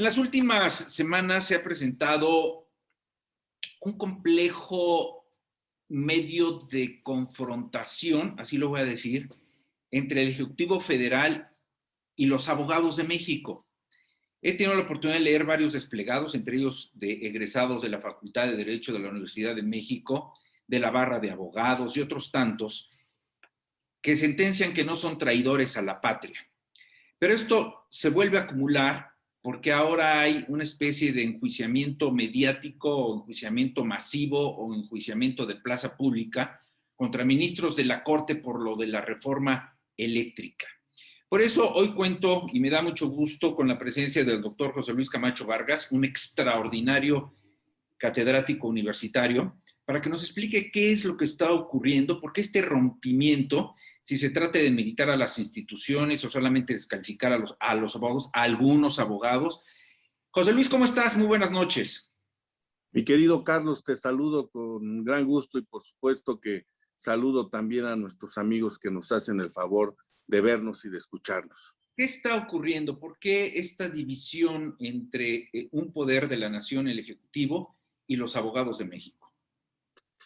En las últimas semanas se ha presentado un complejo medio de confrontación, así lo voy a decir, entre el Ejecutivo Federal y los abogados de México. He tenido la oportunidad de leer varios desplegados, entre ellos de egresados de la Facultad de Derecho de la Universidad de México, de la Barra de Abogados y otros tantos, que sentencian que no son traidores a la patria. Pero esto se vuelve a acumular porque ahora hay una especie de enjuiciamiento mediático o enjuiciamiento masivo o enjuiciamiento de plaza pública contra ministros de la Corte por lo de la reforma eléctrica. Por eso hoy cuento, y me da mucho gusto, con la presencia del doctor José Luis Camacho Vargas, un extraordinario catedrático universitario, para que nos explique qué es lo que está ocurriendo, por qué este rompimiento, si se trata de demeritar a las instituciones o solamente descalificar a los abogados, a algunos abogados. José Luis, ¿cómo estás? Muy buenas noches. Mi querido Carlos, te saludo con gran gusto y por supuesto que saludo también a nuestros amigos que nos hacen el favor de vernos y de escucharnos. ¿Qué está ocurriendo? ¿Por qué esta división entre un poder de la nación, el Ejecutivo, y los abogados de México?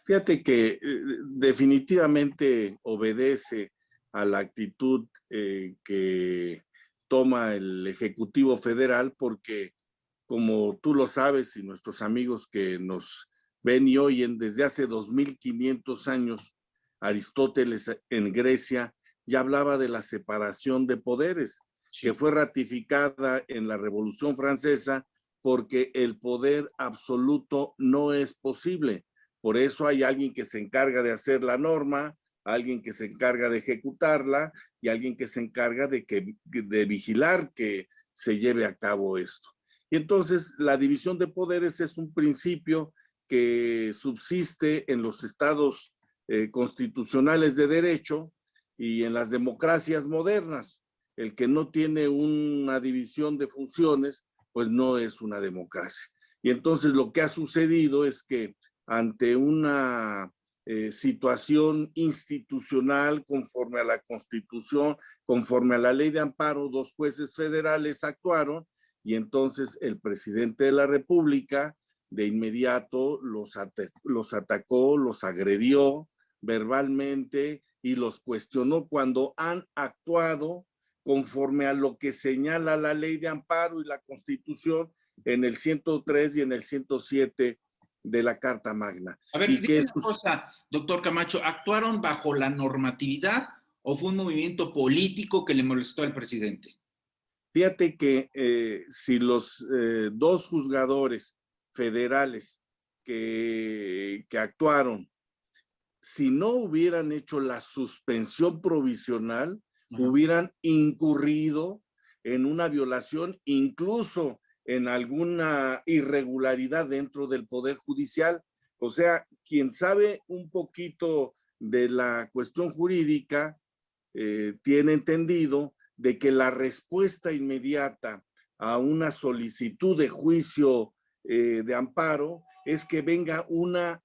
Fíjate que definitivamente obedece a la actitud que toma el Ejecutivo Federal porque, como tú lo sabes y nuestros amigos que nos ven y oyen, desde hace 2500 años, Aristóteles en Grecia ya hablaba de la separación de poderes, sí, que fue ratificada en la Revolución Francesa porque el poder absoluto no es posible. Por eso hay alguien que se encarga de hacer la norma, alguien que se encarga de ejecutarla y alguien que se encarga de vigilar que se lleve a cabo esto. Y entonces la división de poderes es un principio que subsiste en los estados constitucionales de derecho y en las democracias modernas. El que no tiene una división de funciones, pues no es una democracia. Y entonces lo que ha sucedido es que ante una situación institucional conforme a la Constitución, conforme a la ley de amparo, dos jueces federales actuaron y entonces el presidente de la República de inmediato los atacó, los agredió verbalmente y los cuestionó cuando han actuado conforme a lo que señala la ley de amparo y la Constitución en el 103 y en el 107 de la Carta Magna. A ver, dime una cosa, doctor Camacho, ¿actuaron bajo la normatividad o fue un movimiento político que le molestó al presidente? Fíjate que si los dos juzgadores federales que actuaron, si no hubieran hecho la suspensión provisional, hubieran incurrido en una violación, incluso en alguna irregularidad dentro del Poder Judicial. O sea, quien sabe un poquito de la cuestión jurídica tiene entendido de que la respuesta inmediata a una solicitud de juicio de amparo es que venga una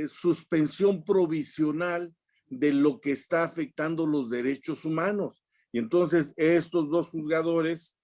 suspensión provisional de lo que está afectando los derechos humanos. Y entonces estos dos juzgadores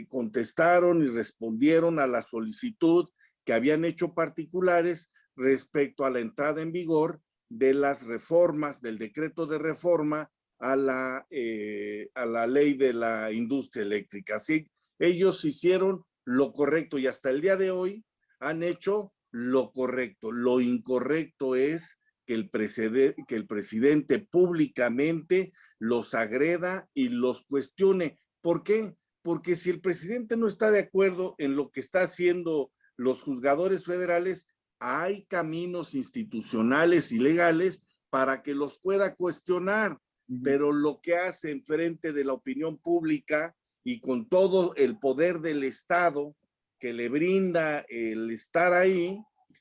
contestaron y respondieron a la solicitud que habían hecho particulares respecto a la entrada en vigor de las reformas, del decreto de reforma a la ley de la industria eléctrica. Así, ellos hicieron lo correcto y hasta el día de hoy han hecho lo correcto. Lo incorrecto es que el presidente públicamente los agreda y los cuestione. ¿Por qué? Porque si el presidente no está de acuerdo en lo que está haciendo los juzgadores federales, hay caminos institucionales y legales para que los pueda cuestionar. Pero lo que hace en frente de la opinión pública y con todo el poder del Estado que le brinda el estar ahí,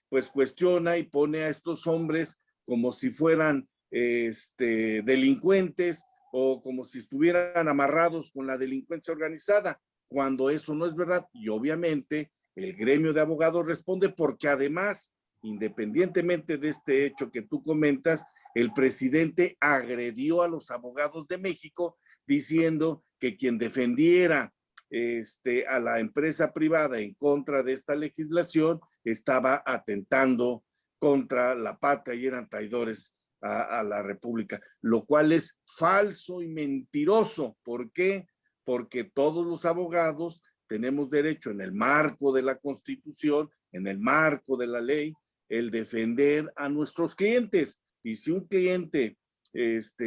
pues cuestiona y pone a estos hombres como si fueran delincuentes o como si estuvieran amarrados con la delincuencia organizada, cuando eso no es verdad. Y obviamente el gremio de abogados responde porque además, independientemente de este hecho que tú comentas, el presidente agredió a los abogados de México diciendo que quien defendiera a la empresa privada en contra de esta legislación, estaba atentando contra la patria y eran traidores a la República, lo cual es falso y mentiroso. ¿Por qué? Porque todos los abogados tenemos derecho, en el marco de la Constitución, en el marco de la ley, el defender a nuestros clientes. Y si un cliente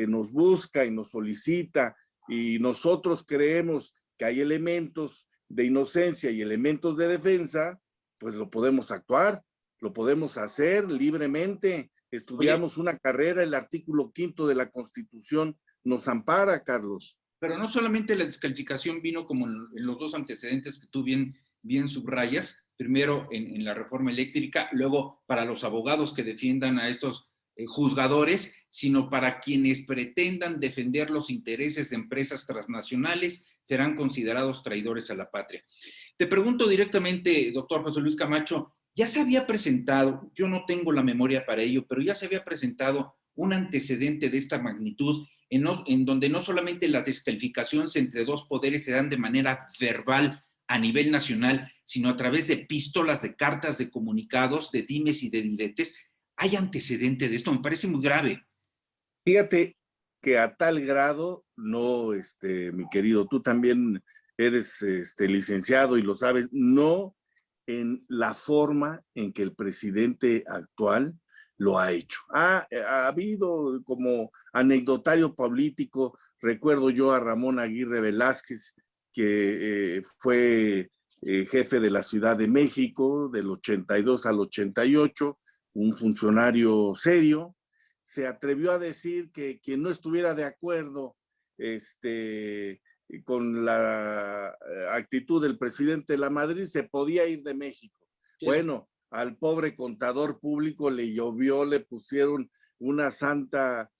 nos busca y nos solicita y nosotros creemos que hay elementos de inocencia y elementos de defensa, pues lo podemos actuar, lo podemos hacer libremente. Estudiamos una carrera, el artículo 5º de la Constitución nos ampara, Carlos. Pero no solamente la descalificación vino como en los dos antecedentes que tú bien subrayas, primero en la reforma eléctrica, luego para los abogados que defiendan a estos juzgadores, sino para quienes pretendan defender los intereses de empresas transnacionales, serán considerados traidores a la patria. Te pregunto directamente, doctor José Luis Camacho, ya se había presentado, yo no tengo la memoria para ello, pero ya se había presentado un antecedente de esta magnitud en donde no solamente las descalificaciones entre dos poderes se dan de manera verbal a nivel nacional, sino a través de epístolas, de cartas, de comunicados, de dimes y de diretes. Hay antecedente de esto, me parece muy grave. Fíjate que a tal grado, no, mi querido, tú también eres licenciado y lo sabes, no en la forma en que el presidente actual lo ha hecho. Ha habido como anecdotario político, recuerdo yo a Ramón Aguirre Velázquez, que fue jefe de la Ciudad de México del 82 al 88, un funcionario serio, se atrevió a decir que quien no estuviera de acuerdo con la actitud del presidente de la Madrid se podía ir de México. Sí. Bueno, al pobre contador público le llovió, le pusieron una santa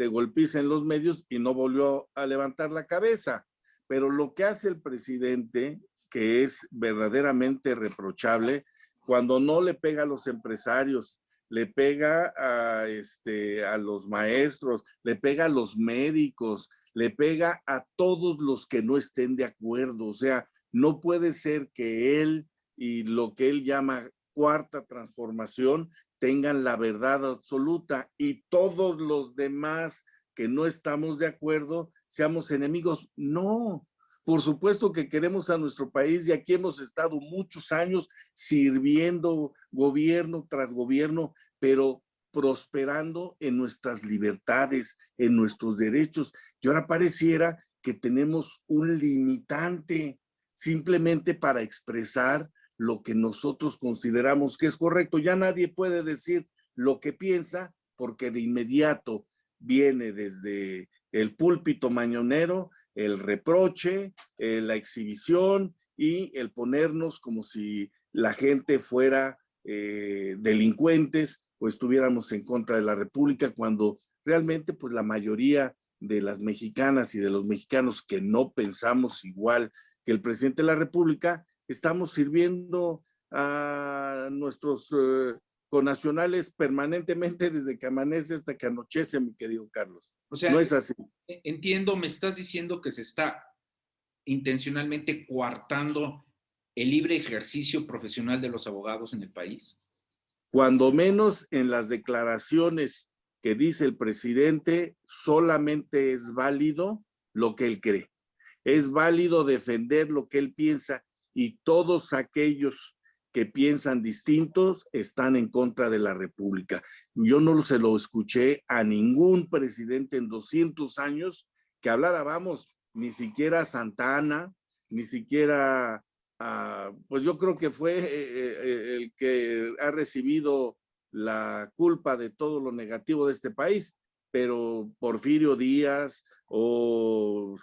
golpiza en los medios y no volvió a levantar la cabeza. Pero lo que hace el presidente, que es verdaderamente reprochable, cuando no le pega a los empresarios, le pega a los maestros, le pega a los médicos, le pega a todos los que no estén de acuerdo. O sea, no puede ser que él y lo que él llama cuarta transformación tengan la verdad absoluta y todos los demás que no estamos de acuerdo seamos enemigos. No, por supuesto que queremos a nuestro país y aquí hemos estado muchos años sirviendo gobierno tras gobierno, pero prosperando en nuestras libertades, en nuestros derechos. Y ahora pareciera que tenemos un limitante simplemente para expresar lo que nosotros consideramos que es correcto. Ya nadie puede decir lo que piensa porque de inmediato viene desde el púlpito mañonero el reproche, la exhibición y el ponernos como si la gente fuera delincuentes o estuviéramos en contra de la República, cuando realmente pues la mayoría de las mexicanas y de los mexicanos que no pensamos igual que el presidente de la República, estamos sirviendo a nuestros connacionales permanentemente desde que amanece hasta que anochece, mi querido Carlos. O sea, no es así. Entiendo, me estás diciendo que se está intencionalmente coartando el libre ejercicio profesional de los abogados en el país. Cuando menos en las declaraciones que dice el presidente, solamente es válido lo que él cree. Es válido defender lo que él piensa y todos aquellos que piensan distintos están en contra de la República. Yo no se lo escuché a ningún presidente en 200 años que hablara, vamos, ni siquiera Santa Anna, ni siquiera, pues yo creo que fue el que ha recibido la culpa de todo lo negativo de este país, pero Porfirio Díaz o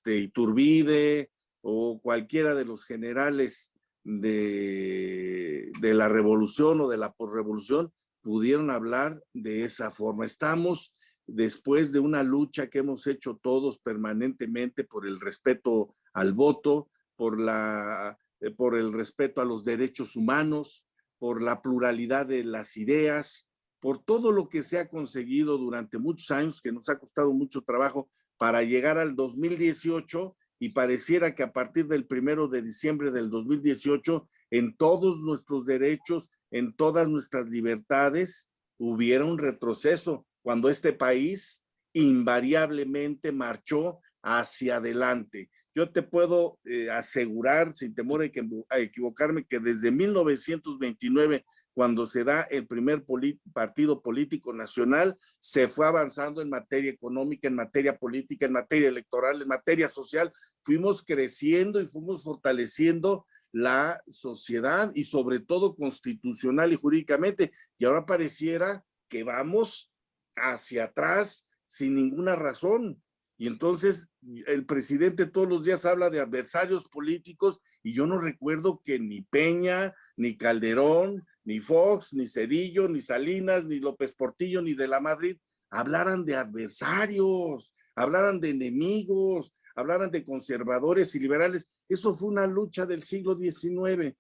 Iturbide o cualquiera de los generales de la revolución o de la posrevolución pudieron hablar de esa forma. Estamos después de una lucha que hemos hecho todos permanentemente por el respeto al voto, por el respeto a los derechos humanos, por la pluralidad de las ideas, por todo lo que se ha conseguido durante muchos años, que nos ha costado mucho trabajo para llegar al 2018 y pareciera que a partir del 1 de diciembre del 2018, en todos nuestros derechos, en todas nuestras libertades, hubiera un retroceso, cuando este país invariablemente marchó hacia adelante. Yo te puedo asegurar, sin temor a equivocarme, que desde 1929, cuando se da el primer partido político nacional, se fue avanzando en materia económica, en materia política, en materia electoral, en materia social. Fuimos creciendo y fuimos fortaleciendo la sociedad y sobre todo constitucional y jurídicamente. Y ahora pareciera que vamos hacia atrás sin ninguna razón. Y entonces el presidente todos los días habla de adversarios políticos y yo no recuerdo que ni Peña, ni Calderón, ni Fox, ni Zedillo, ni Salinas, ni López Portillo, ni de la Madrid hablaran de adversarios, hablaran de enemigos, hablaran de conservadores y liberales. Eso fue una lucha del siglo XIX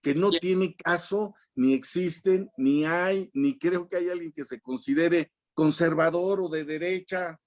que no tiene caso, ni existen, ni hay, ni creo que haya alguien que se considere conservador o de derecha.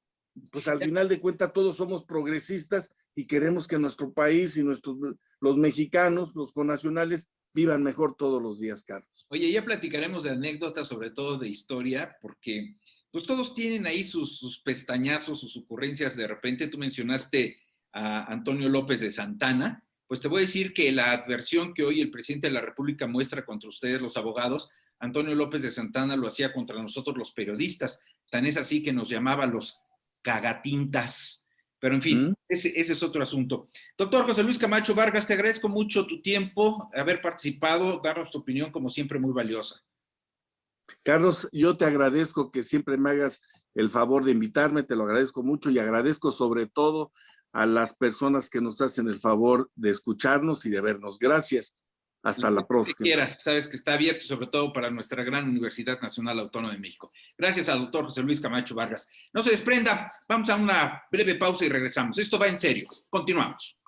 Pues al final de cuentas todos somos progresistas y queremos que nuestro país y los mexicanos, los connacionales, vivan mejor todos los días, Carlos. Oye, ya platicaremos de anécdotas, sobre todo de historia, porque pues todos tienen ahí sus pestañazos, sus ocurrencias. De repente tú mencionaste a Antonio López de Santana. Pues te voy a decir que la adversión que hoy el presidente de la República muestra contra ustedes, los abogados, Antonio López de Santana lo hacía contra nosotros, los periodistas. Tan es así que nos llamaba los cagatintas. Pero en fin, ese es otro asunto. Doctor José Luis Camacho Vargas, te agradezco mucho tu tiempo, haber participado, darnos tu opinión como siempre muy valiosa. Carlos, yo te agradezco que siempre me hagas el favor de invitarme, te lo agradezco mucho y agradezco sobre todo a las personas que nos hacen el favor de escucharnos y de vernos. Gracias. Hasta la próxima. Que quieras, sabes que está abierto sobre todo para nuestra gran Universidad Nacional Autónoma de México. Gracias al doctor José Luis Camacho Vargas. No se desprenda, vamos a una breve pausa y regresamos. Esto va en serio. Continuamos.